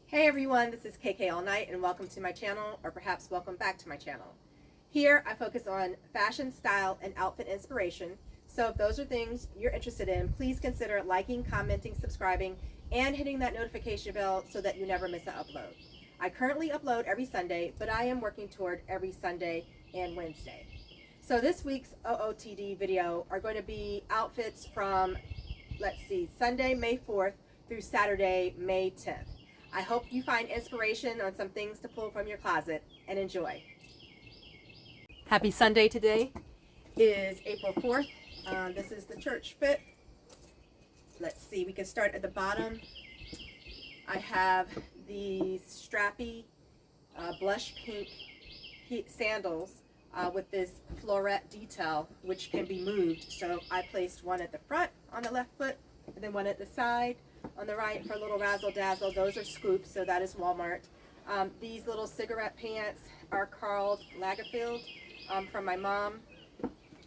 Hey everyone, this is KK All Night and welcome to my channel, or perhaps welcome back to my channel. Here I focus on fashion, style, and outfit inspiration. So if those are things you're interested in, please consider liking, commenting, subscribing, and hitting that notification bell so that you never miss an upload. I currently upload every Sunday, but I am working toward every Sunday and Wednesday. So this week's OOTD video are going to be outfits from, Sunday, May 4th through Saturday, May 10th. I hope you find inspiration on some things to pull from your closet and enjoy. Happy Sunday today. It is April 4th. This is the church fit. Let's see, we can start at the bottom. I have these strappy blush pink sandals with this floret detail, which can be moved. So I placed one at the front on the left foot and then one at the side on the right for a little razzle dazzle. Those are scoops, so that is Walmart. These little cigarette pants are Karl Lagerfeld from my mom.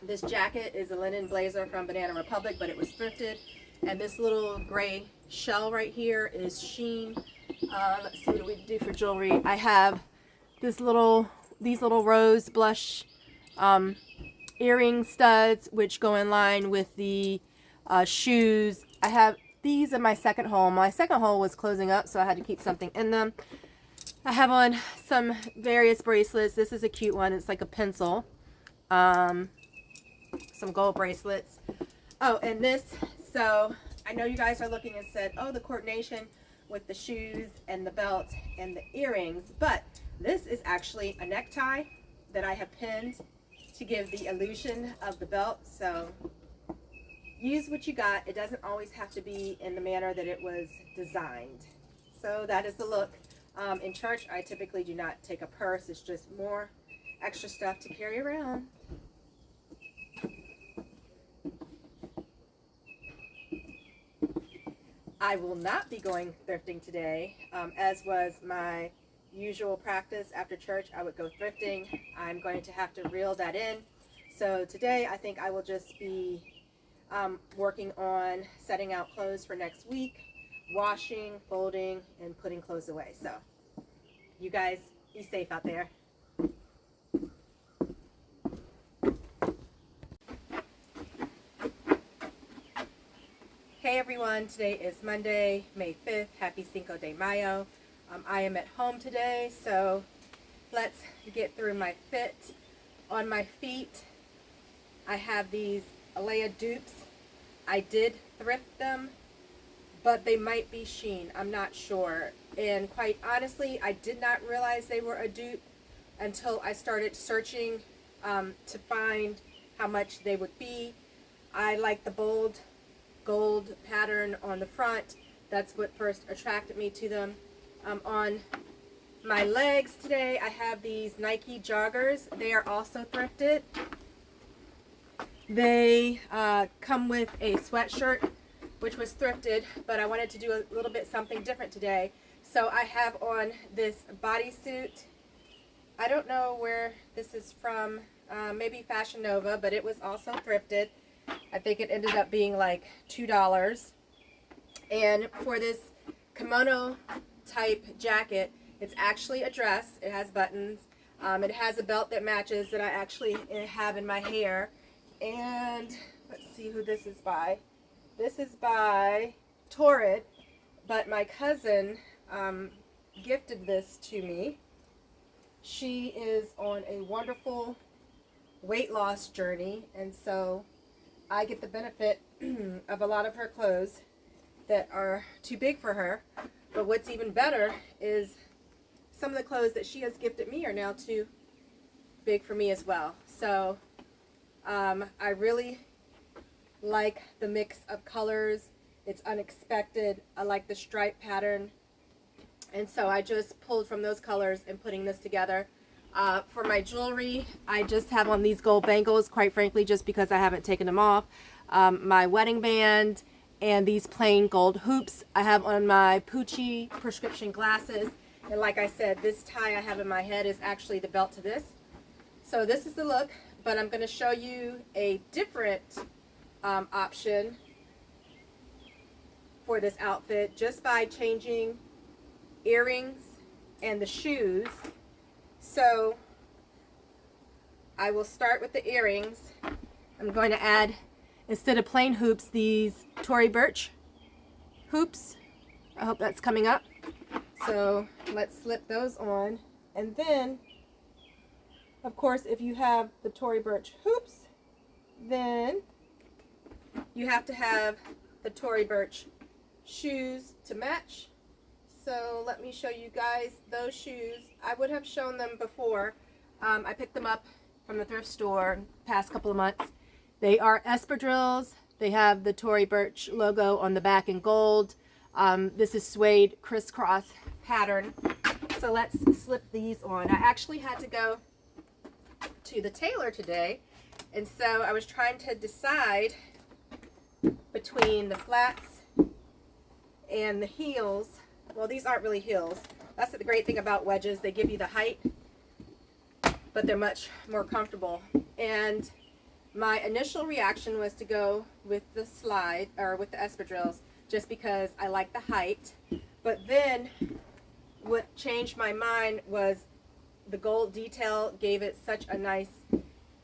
This jacket is a linen blazer from Banana Republic, but it was thrifted. And this little gray shell right here is Shein. Let's see what we do for jewelry. I have these little rose blush earring studs, which go in line with the shoes. I have these in my second hole. My second hole was closing up, so I had to keep something in them. I have on some various bracelets. This is a cute one. It's like a pencil. Some gold bracelets. Oh, and this. So I know you guys are looking and said, oh, the coordination with the shoes and the belt and the earrings. But this is actually a necktie that I have pinned to give the illusion of the belt. So use what you got. It doesn't always have to be in the manner that it was designed. So that is the look. In church, I typically do not take a purse. It's just more extra stuff to carry around. I will not be going thrifting today, as was my usual practice. After church, I would go thrifting. I'm going to have to reel that in. So today, I think I will just be working on setting out clothes for next week, washing, folding, and putting clothes away. So you guys be safe out there. Hey everyone, today is Monday, May 5th. Happy Cinco de Mayo. I am at home today, so let's get through my fit. On my feet, I have these Alea dupes. I did thrift them, but they might be Shein. I'm not sure. And quite honestly, I did not realize they were a dupe until I started searching to find how much they would be. I like the bold gold pattern on the front. That's what first attracted me to them. On my legs today, I have these Nike joggers. They are also thrifted. They come with a sweatshirt, which was thrifted, but I wanted to do a little bit something different today. So I have on this bodysuit. I don't know where this is from, maybe Fashion Nova, but it was also thrifted. I think it ended up being like $2. And for this kimono type jacket, it's actually a dress. It has buttons. It has a belt that matches that I actually have in my hair. And let's see who this is by. This is by Torrid, but my cousin gifted this to me. She is on a wonderful weight loss journey, and so I get the benefit of a lot of her clothes that are too big for her. But what's even better is some of the clothes that she has gifted me are now too big for me as well. So I really like the mix of colors. It's unexpected. I like the stripe pattern. And so I just pulled from those colors and putting this together. For my jewelry, I just have on these gold bangles, quite frankly, just because I haven't taken them off. My wedding band and these plain gold hoops. I have on my Pucci prescription glasses. And like I said, this tie I have in my head is actually the belt to this. So this is the look, but I'm going to show you a different option for this outfit just by changing earrings and the shoes. So I will start with the earrings. I'm going to add, instead of plain hoops, these Tory Burch hoops. I hope that's coming up. So let's slip those on. And then, of course, if you have the Tory Burch hoops, then you have to have the Tory Burch shoes to match. So let me show you guys those shoes. I would have shown them before. I picked them up from the thrift store the past couple of months. They are espadrilles. They have the Tory Burch logo on the back in gold. This is suede crisscross pattern. So let's slip these on. I actually had to go to the tailor today, and so I was trying to decide between the flats and the heels. Well, these aren't really heels. That's the great thing about wedges. They give you the height, but they're much more comfortable. And my initial reaction was to go with the slide, or with the espadrilles, just because I like the height. But then what changed my mind was the gold detail gave it such a nice,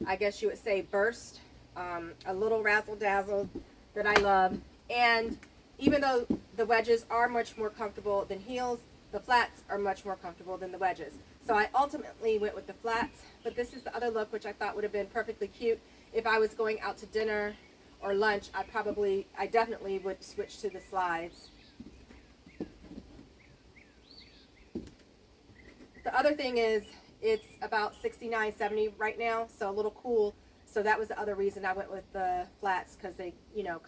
I guess you would say, burst, a little razzle dazzle that I love. And even though the wedges are much more comfortable than heels, the flats are much more comfortable than the wedges. So I ultimately went with the flats, but this is the other look which I thought would have been perfectly cute. If I was going out to dinner or lunch, I definitely would switch to the slides. The other thing is it's about $69.70 right now, so a little cool. So that was the other reason I went with the flats, because they,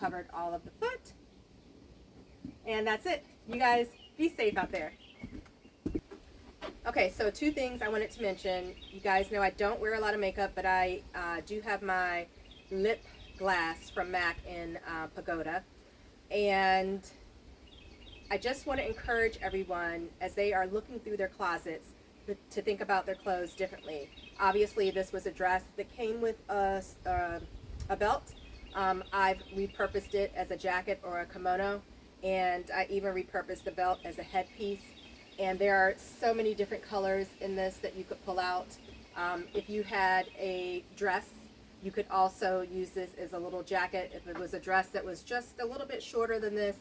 covered all of the foot. And that's it. You guys be safe out there. Okay, so two things I wanted to mention. You guys know I don't wear a lot of makeup, but I do have my lip glass from MAC in Pagoda. And I just want to encourage everyone, as they are looking through their closets, to think about their clothes differently. Obviously, this was a dress that came with a belt. I've repurposed it as a jacket or a kimono, and I even repurposed the belt as a headpiece. And there are so many different colors in this that you could pull out. If you had a dress, you could also use this as a little jacket. If it was a dress that was just a little bit shorter than this,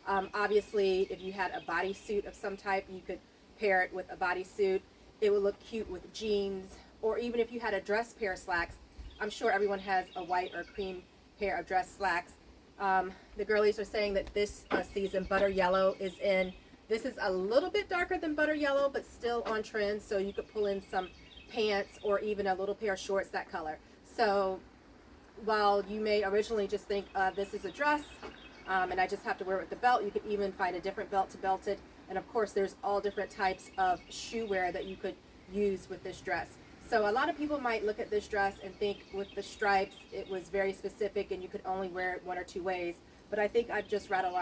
obviously, if you had a bodysuit of some type, you could pair it with a bodysuit. It would look cute with jeans, or even if you had a dress pair of slacks. I'm sure everyone has a white or cream pair of dress slacks. The girlies are saying that this season butter yellow is in. This is a little bit darker than butter yellow, but still on trend, so you could pull in some pants or even a little pair of shorts that color. So while you may originally just think this is a dress and I just have to wear it with the belt, you could even find a different belt to belt it. And of course, there's all different types of shoe wear that you could use with this dress. So a lot of people might look at this dress and think with the stripes, it was very specific and you could only wear it one or two ways. But I think I've just rattled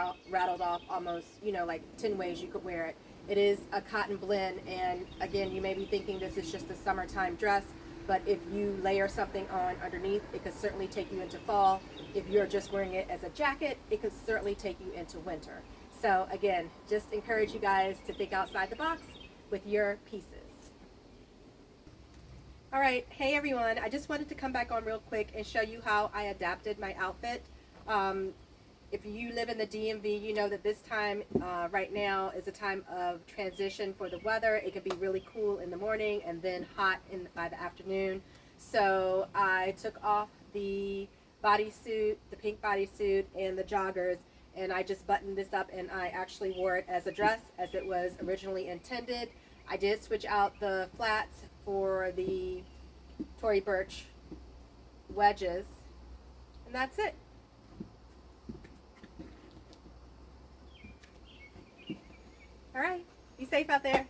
off almost, like 10 ways you could wear it. It is a cotton blend, and again, you may be thinking this is just a summertime dress, but if you layer something on underneath, it could certainly take you into fall. If you're just wearing it as a jacket, it could certainly take you into winter. So again, just encourage you guys to think outside the box with your pieces. All right, hey everyone, I just wanted to come back on real quick and show you how I adapted my outfit. If you live in the DMV, you know that this time right now is a time of transition for the weather. It can be really cool in the morning and then hot by the afternoon. So I took off the bodysuit, the pink bodysuit, and the joggers, and I just buttoned this up, and I actually wore it as a dress as it was originally intended. I did switch out the flats for the Tory Burch wedges, and that's it. All right, be safe out there.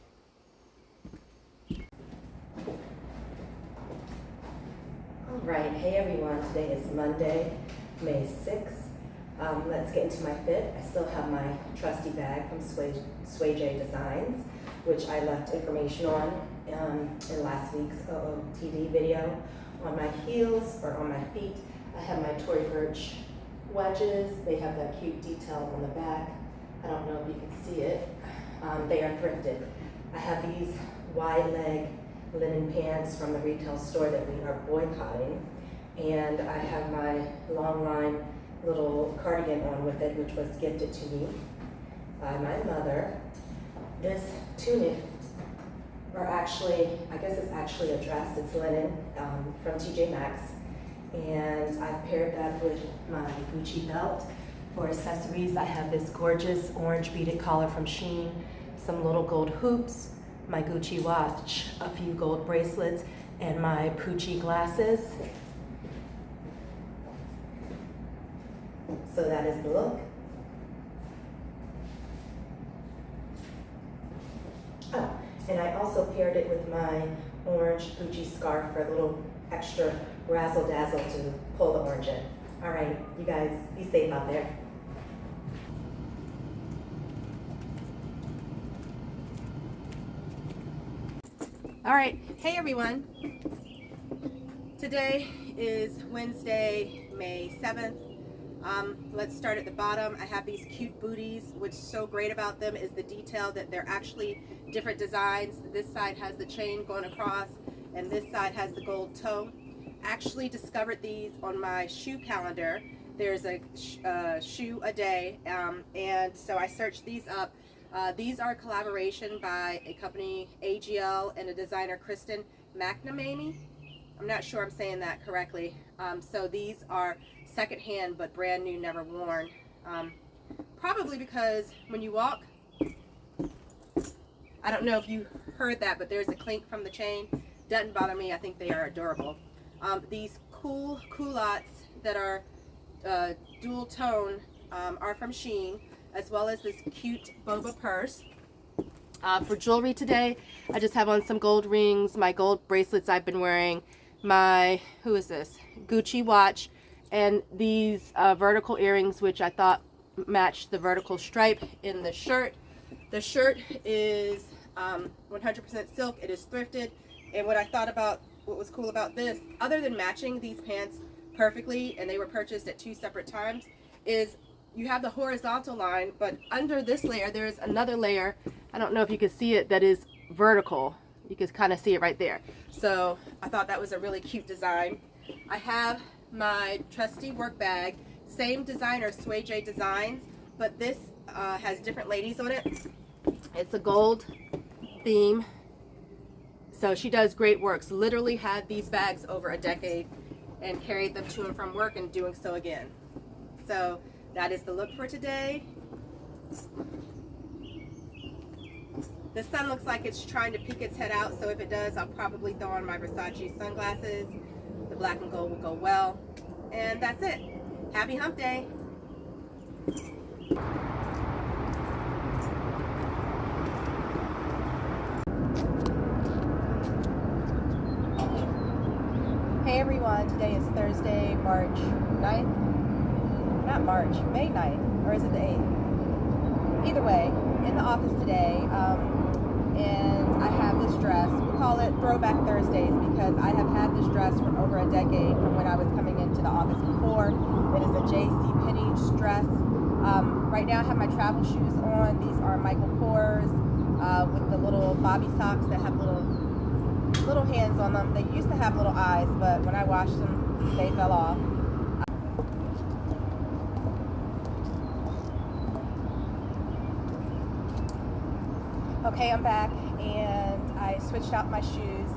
All right, hey everyone, today is Monday, May 6th. Let's get into my fit. I still have my trusty bag from Sway J Designs, which I left information on in last week's OOTD video. On my heels, or on my feet, I have my Tory Burch wedges. They have that cute detail on the back. I don't know if you can see it. They are thrifted. I have these wide leg linen pants from the retail store that we are boycotting. And I have my long line little cardigan on with it, which was gifted to me by my mother. This tunic, or actually, I guess it's actually a dress, it's linen from TJ Maxx. And I've paired that with my Gucci belt. For accessories, I have this gorgeous orange beaded collar from Shein, some little gold hoops, my Gucci watch, a few gold bracelets, and my Pucci glasses. So that is the look. Oh, and I also paired it with my orange Gucci scarf for a little extra razzle dazzle to pull the orange in. All right, you guys, be safe out there. All right, hey everyone. Today is Wednesday, May 7th. Let's start at the bottom. I have these cute booties. What's so great about them is the detail that they're actually different designs. This side has the chain going across and this side has the gold toe. Actually discovered these on my shoe calendar. There's a shoe a day, and so I searched these up. These are a collaboration by a company, AGL, and a designer, Kristen McNamee. I'm not sure I'm saying that correctly. So these are secondhand but brand new, never worn. Probably because when you walk, I don't know if you heard that, but there's a clink from the chain. Doesn't bother me. I think they are adorable. These cool culottes that are dual tone are from Shein, as well as this cute boba purse. For jewelry today, I just have on some gold rings, my gold bracelets I've been wearing, my, who is this? Gucci watch, and these vertical earrings, which I thought matched the vertical stripe in the shirt. The shirt is 100% silk. It is thrifted. And what I thought about, what was cool about this, other than matching these pants perfectly, and they were purchased at 2 separate times, is you have the horizontal line, but under this layer there's another layer, I don't know if you can see it, that is vertical. You can kind of see it right there. So I thought that was a really cute design. I have my trusty work bag, same designer, Sway J Designs, but this has different ladies on it. It's a gold theme. So she does great works. Literally had these bags over a decade and carried them to and from work and doing so again. So that is the look for today. The sun looks like it's trying to peek its head out, so if it does, I'll probably throw on my Versace sunglasses. The black and gold will go well. And that's it. Happy hump day. Hey everyone, today is Thursday, March 9th. Not March, May 9th, or is it the 8th? Either way, in the office today, and I have this dress. We call it Throwback Thursdays because I have had this dress for over a decade from when I was coming into the office before. It is a JCPenney dress. Right now I have my travel shoes on. These are Michael Kors with the little bobby socks that have little hands on them. They used to have little eyes, but when I washed them, they fell off. Okay, I'm back, and I switched out my shoes.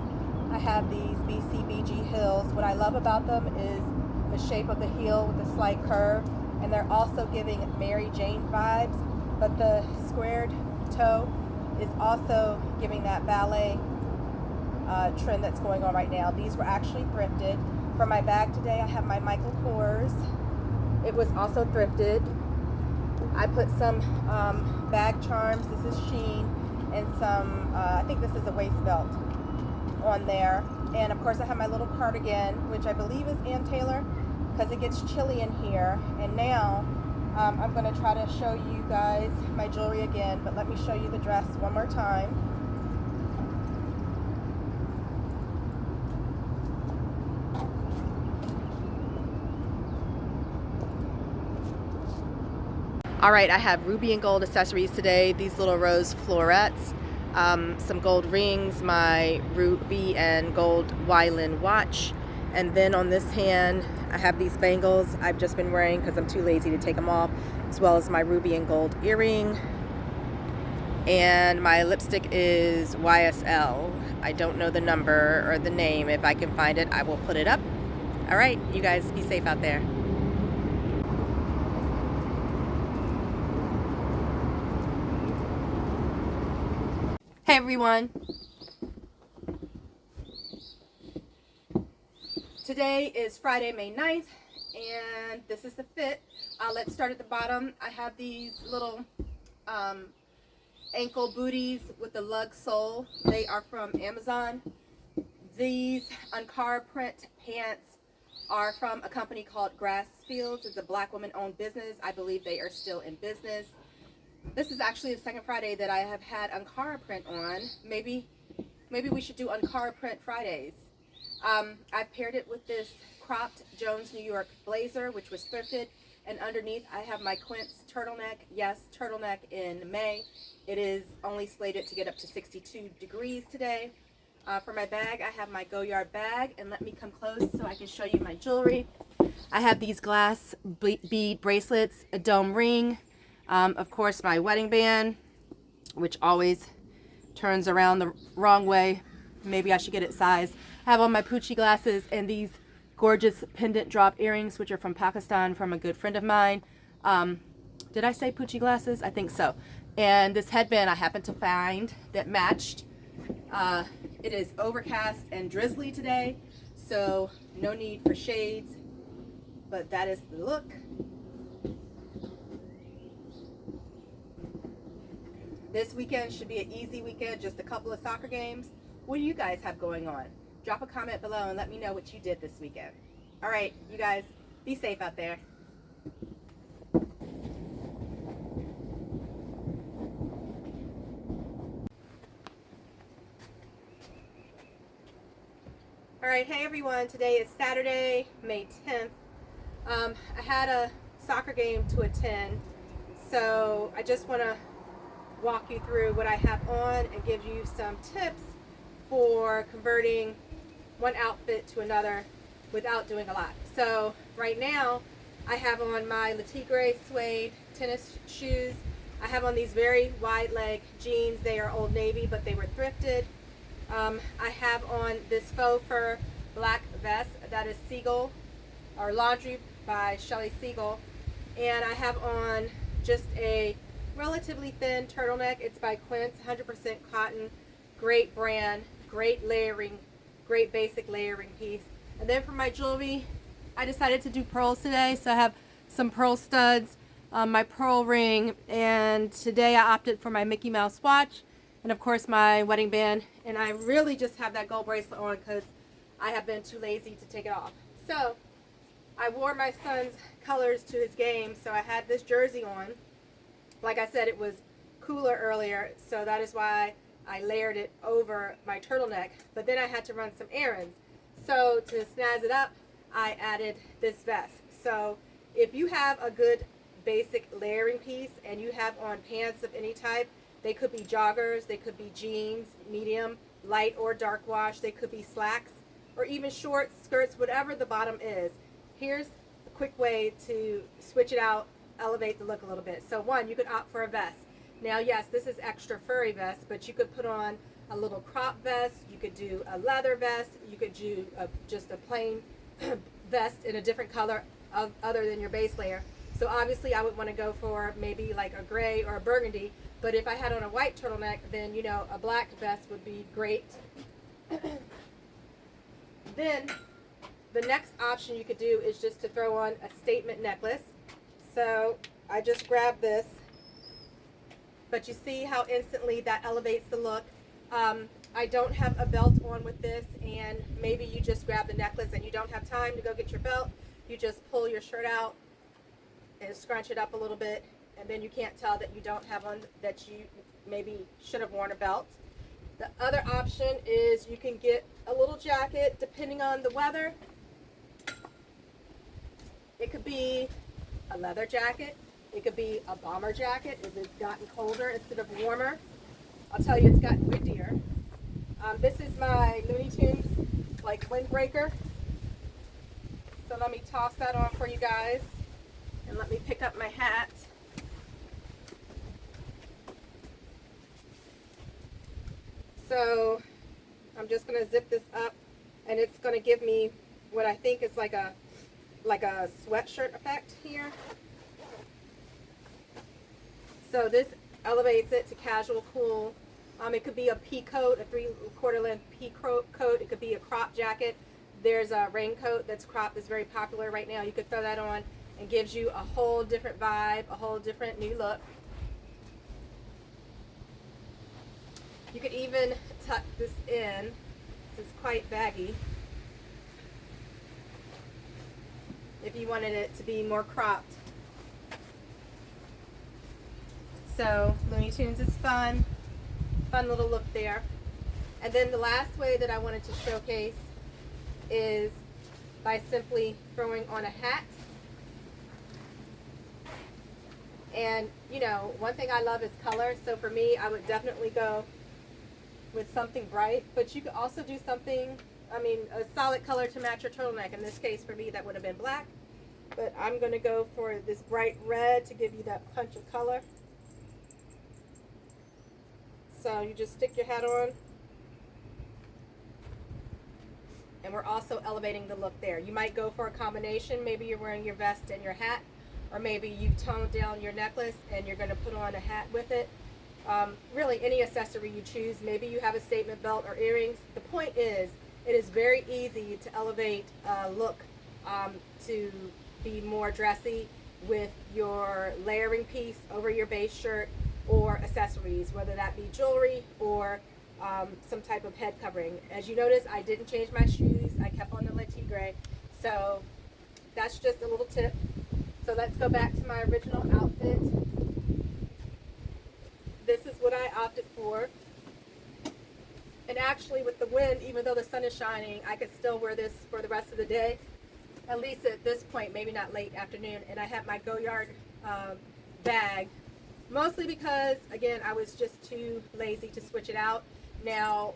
I have these BCBG heels. What I love about them is the shape of the heel with the slight curve, and they're also giving Mary Jane vibes, but the squared toe is also giving that ballet trend that's going on right now. These were actually thrifted. For my bag today, I have my Michael Kors. It was also thrifted. I put some bag charms. This is Shein, and some, I think this is a waist belt on there. And of course I have my little cardigan, which I believe is Ann Taylor, because it gets chilly in here. And now I'm going to try to show you guys my jewelry again, but let me show you the dress one more time. All right, I have ruby and gold accessories today. These little rose florets, some gold rings, my ruby and gold Ylin watch, and then on this hand I have these bangles I've just been wearing because I'm too lazy to take them off, as well as my ruby and gold earring. And my lipstick is YSL. I don't know the number or the name. If I can find it, I will put it up. All right, you guys be safe out there. Hey everyone. Today is Friday, May 9th, and this is the fit. Let's start at the bottom. I have these little ankle booties with the lug sole. They are from Amazon. These Ankara print pants are from a company called Grassfields. It's a black woman owned business. I believe they are still in business. This is actually the second Friday that I have had Ankara print on. Maybe we should do Ankara print Fridays. I've paired it with this cropped Jones New York blazer, which was thrifted. And underneath I have my Quince turtleneck. Yes, turtleneck in May. It is only slated to get up to 62 degrees today. For my bag, I have my Goyard bag. And let me come close so I can show you my jewelry. I have these glass bead bracelets, a dome ring, of course my wedding band, which always turns around the wrong way. Maybe I should get it sized. I have on my Pucci glasses and these gorgeous pendant drop earrings, which are from Pakistan from a good friend of mine. Did I say Pucci glasses? I think so. And this headband I happened to find that matched. It is overcast and drizzly today, so no need for shades, but that is the look. This weekend should be an easy weekend, just a couple of soccer games. What do you guys have going on? Drop a comment below and let me know what you did this weekend. All right, you guys, be safe out there. All right, hey everyone, today is Saturday, May 10th. I had a soccer game to attend, so I just want to walk you through what I have on and give you some tips for converting one outfit to another without doing a lot. So right now I have on my Le Tigre suede tennis shoes. I have on these very wide leg jeans. They are Old Navy, but they were thrifted. I have on this faux fur black vest that is Seagull or Laundry by Shelly Seagull, and I have on just a relatively thin turtleneck. It's by Quince, 100% cotton, great brand, great layering, great basic layering piece. And then for my jewelry, I decided to do pearls today, so I have some pearl studs, my pearl ring, and today I opted for my Mickey Mouse watch, and of course my wedding band. And I really just have that gold bracelet on because I have been too lazy to take it off. So I wore my son's colors to his game, so I had this jersey on. Like I said, it was cooler earlier, so that is why I layered it over my turtleneck. But then I had to run some errands. So to snazz it up, I added this vest. So if you have a good basic layering piece and you have on pants of any type, they could be joggers, they could be jeans, medium, light or dark wash, they could be slacks, or even shorts, skirts, whatever the bottom is. Here's a quick way to switch it out, elevate the look a little bit. So one, you could opt for a vest. Now yes, this is extra furry vest, but you could put on a little crop vest, you could do a leather vest, you could do just a plain vest in a different color other than your base layer. So obviously I would want to go for maybe like a gray or a burgundy, but if I had on a white turtleneck, then you know a black vest would be great. Then the next option you could do is just to throw on a statement necklace. So I just grabbed this, but you see how instantly that elevates the look. I don't have a belt on with this, and maybe you just grab the necklace and you don't have time to go get your belt. You just pull your shirt out and scrunch it up a little bit, and then you can't tell that you don't have on, that you maybe should have worn a belt. The other option is you can get a little jacket depending on the weather. It could be a leather jacket, It could be a bomber jacket if it's gotten colder instead of warmer. I'll tell you, it's gotten windier. This is my Looney Tunes like windbreaker. So let me toss that on for you guys, and let me pick up my hat. So I'm just going to zip this up, and it's going to give me what I think is like a sweatshirt effect here. So this elevates it to casual cool. It could be a pea coat, a 3/4 length pea coat. It could be a crop jacket. There's a raincoat that's cropped, that's very popular right now. You could throw that on and gives you a whole different vibe, a whole different new look. You could even tuck this in. This is quite baggy. If you wanted it to be more cropped. So Looney Tunes is fun little look there. And then the last way that I wanted to showcase is by simply throwing on a hat. And you know, one thing I love is color, so for me I would definitely go with something bright, but you could also do something, I mean, a solid color to match your turtleneck. In this case for me that would have been black, but I'm going to go for this bright red to give you that punch of color. So you just stick your hat on, and we're also elevating the look there. You might go for a combination. Maybe you're wearing your vest and your hat, or maybe you've toned down your necklace and you're going to put on a hat with it. Really any accessory you choose. Maybe you have a statement belt or earrings. The point is, it is very easy to elevate a look to be more dressy with your layering piece over your base shirt or accessories, whether that be jewelry or some type of head covering. As you notice, I didn't change my shoes. I kept on the Le Tigre. So that's just a little tip. So let's go back to my original outfit. This is what I opted for. And actually with the wind, even though the sun is shining, I could still wear this for the rest of the day. At least at this point, maybe not late afternoon. And I have my Goyard bag. Mostly because, again, I was just too lazy to switch it out. Now,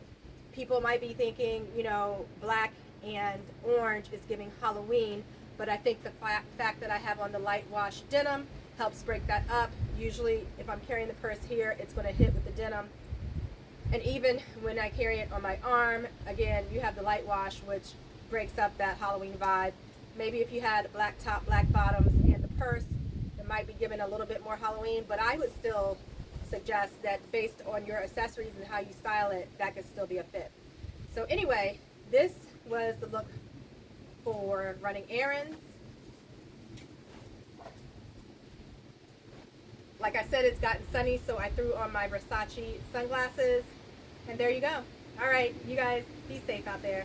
people might be thinking, you know, black and orange is giving Halloween, but I think the fact that I have on the light wash denim helps break that up. Usually, if I'm carrying the purse here, it's going to hit with the denim. And even when I carry it on my arm, again, you have the light wash, which breaks up that Halloween vibe. Maybe if you had black top, black bottoms, and the purse, might be given a little bit more Halloween, but I would still suggest that based on your accessories and how you style it, that could still be a fit. So anyway, this was the look for running errands. Like I said, it's gotten sunny, so I threw on my Versace sunglasses, and there you go. All right, you guys, be safe out there.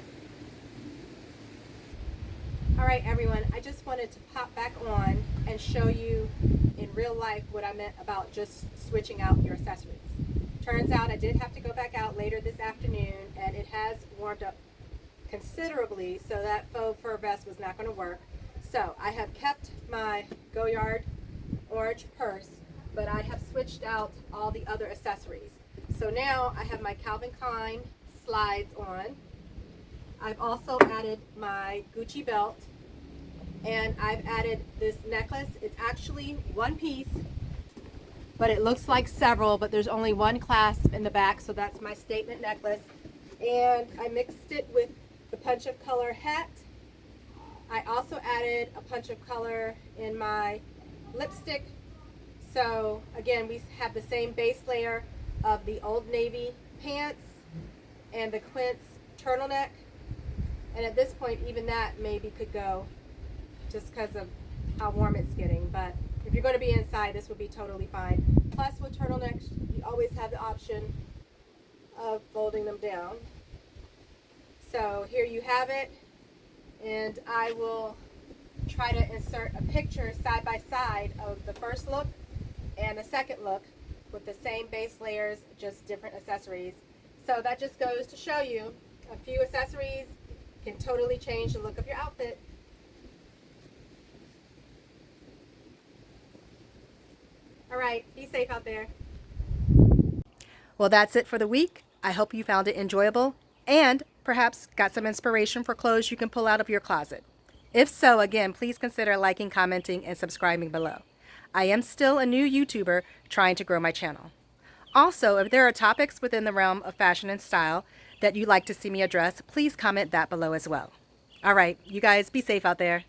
All right, everyone, I just wanted to pop back on and show you in real life what I meant about just switching out your accessories. Turns out I did have to go back out later this afternoon, and it has warmed up considerably, so that faux fur vest was not going to work. So I have kept my Goyard orange purse, but I have switched out all the other accessories. So now I have my Calvin Klein slides on. I've also added my Gucci belt, and I've added this necklace. It's actually one piece, but it looks like several, but there's only one clasp in the back, so that's my statement necklace. And I mixed it with the punch of color hat. I also added a punch of color in my lipstick. So again, we have the same base layer of the Old Navy pants and the Quince turtleneck. And at this point, even that maybe could go just because of how warm it's getting. But if you're going to be inside, this would be totally fine. Plus, with turtlenecks, you always have the option of folding them down. So here you have it. And I will try to insert a picture side by side of the first look and the second look with the same base layers, just different accessories. So that just goes to show you a few accessories can totally change the look of your outfit. All right, be safe out there. Well, that's it for the week. I hope you found it enjoyable and perhaps got some inspiration for clothes you can pull out of your closet. If so, again, please consider liking, commenting, and subscribing below. I am still a new YouTuber trying to grow my channel. Also, if there are topics within the realm of fashion and style that you'd like to see me address, please comment that below as well. All right, you guys be safe out there.